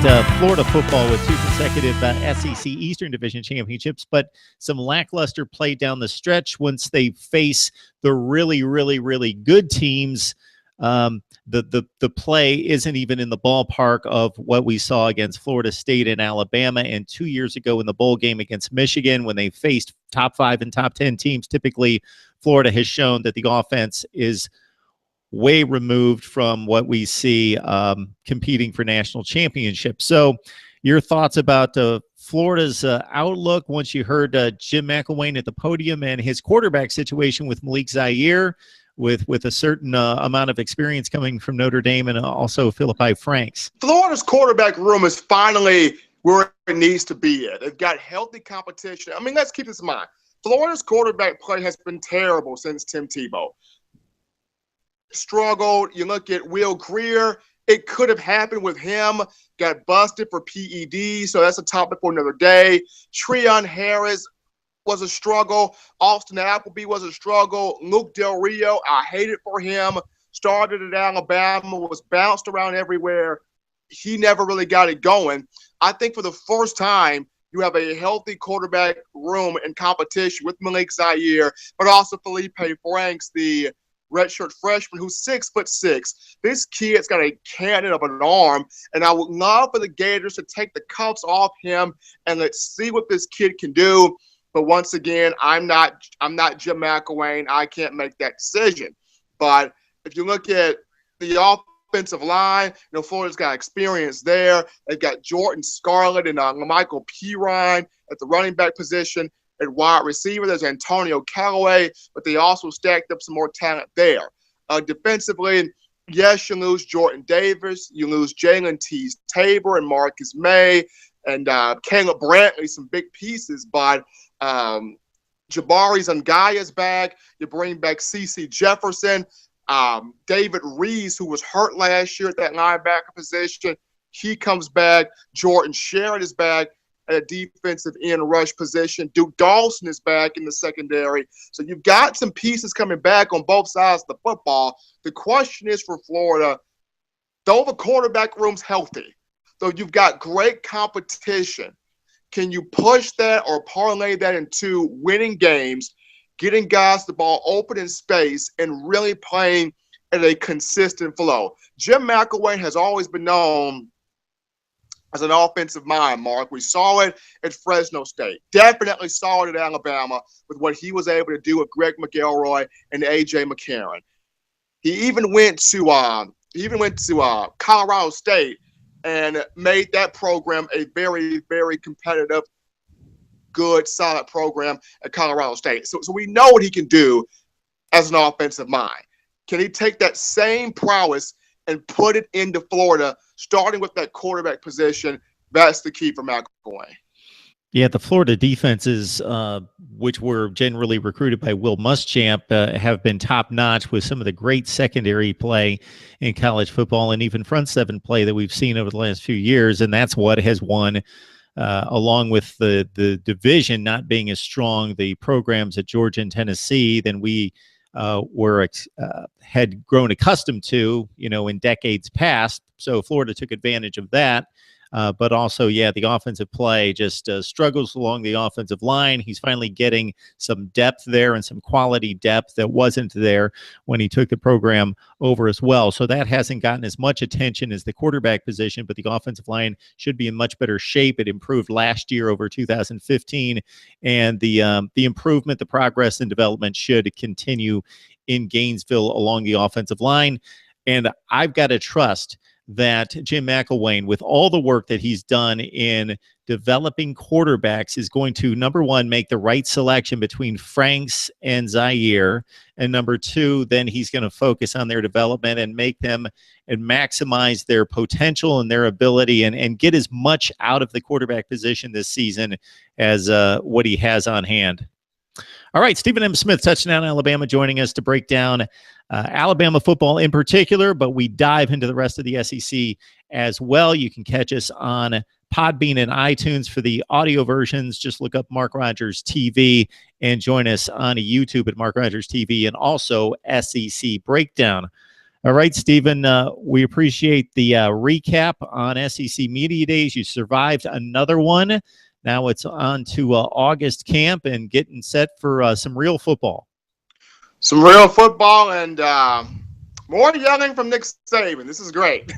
Florida football with two consecutive SEC Eastern Division championships, but some lackluster play down the stretch once they face the really, really, really good teams. The play isn't even in the ballpark of what we saw against Florida State and Alabama, and 2 years ago in the bowl game against Michigan when they faced top 5 and top 10 teams. Typically, Florida has shown that the offense is way removed from what we see competing for national championships. So your thoughts about Florida's outlook once you heard Jim McElwain at the podium and his quarterback situation with Malik Zaire, with a certain amount of experience coming from Notre Dame and also Philippi Franks. Florida's quarterback room is finally where it needs to be at. They've got healthy competition. I mean, let's keep this in mind. Florida's quarterback play has been terrible since Tim Tebow struggled. You look at Will Grier, it could have happened with him, got busted for PED, so that's a topic for another day. Treon Harris was a struggle. Austin Appleby was a struggle. Luke Del Rio, I hate it for him, started at Alabama, was bounced around everywhere. He never really got it going. I think for the first time, you have a healthy quarterback room in competition with Malik Zaire, but also Felipe Franks, the redshirt freshman who's 6'6". This kid's got a cannon of an arm, and I would love for the Gators to take the cuffs off him and let's see what this kid can do. But once again, I'm not Jim McElwain. I can't make that decision. But if you look at the offensive line, Florida's got experience there. They've got Jordan Scarlett and Michael Pirine at the running back position. At wide receiver, there's Antonio Callaway, but they also stacked up some more talent there. Defensively, yes, you lose Jordan Davis. You lose Jalen Tease Tabor and Marcus May and Caleb Brantley, some big pieces. But Jabari Zangaya's back. You bring back CeCe Jefferson. David Rees, who was hurt last year at that linebacker position, he comes back. Jordan Sherrod is back at a defensive end rush position. Duke Dawson is back in the secondary. So you've got some pieces coming back on both sides of the football. The question is for Florida, though the quarterback room's healthy, though you've got great competition, can you push that or parlay that into winning games, getting guys the ball open in space, and really playing at a consistent flow? Jim McElwain has always been known as an offensive mind, Mark. We saw it at Fresno State. Definitely saw it at Alabama with what he was able to do with Greg McElroy and A.J. McCarron. He even went to Colorado State and made that program a very, very competitive, good, solid program at Colorado State. So we know what he can do as an offensive mind. Can he take that same prowess and put it into Florida, starting with that quarterback position? That's the key for McElwain. Yeah, the Florida defenses, which were generally recruited by Will Muschamp, have been top-notch with some of the great secondary play in college football and even front seven play that we've seen over the last few years, and that's what has won, along with the division not being as strong, the programs at Georgia and Tennessee, than we had grown accustomed to, in decades past. So Florida took advantage of that. But also, the offensive play just struggles along the offensive line. He's finally getting some depth there and some quality depth that wasn't there when he took the program over as well. So that hasn't gotten as much attention as the quarterback position, but the offensive line should be in much better shape. It improved last year over 2015, and the improvement, the progress and development should continue in Gainesville along the offensive line. And I've got to trust that Jim McElwain, with all the work that he's done in developing quarterbacks, is going to, number one, make the right selection between Franks and Zaire, and number two, then he's going to focus on their development and make them and maximize their potential and their ability and get as much out of the quarterback position this season as what he has on hand. All right, Stephen M. Smith, Touchdown Alabama, joining us to break down Alabama football in particular, but we dive into the rest of the SEC as well. You can catch us on Podbean and iTunes for the audio versions. Just look up Mark Rogers TV and join us on YouTube at Mark Rogers TV and also SEC Breakdown. All right, Stephen, we appreciate the recap on SEC Media Days. You survived another one. Now it's on to August camp and getting set for some real football. Some real football and more yelling from Nick Saban. This is great.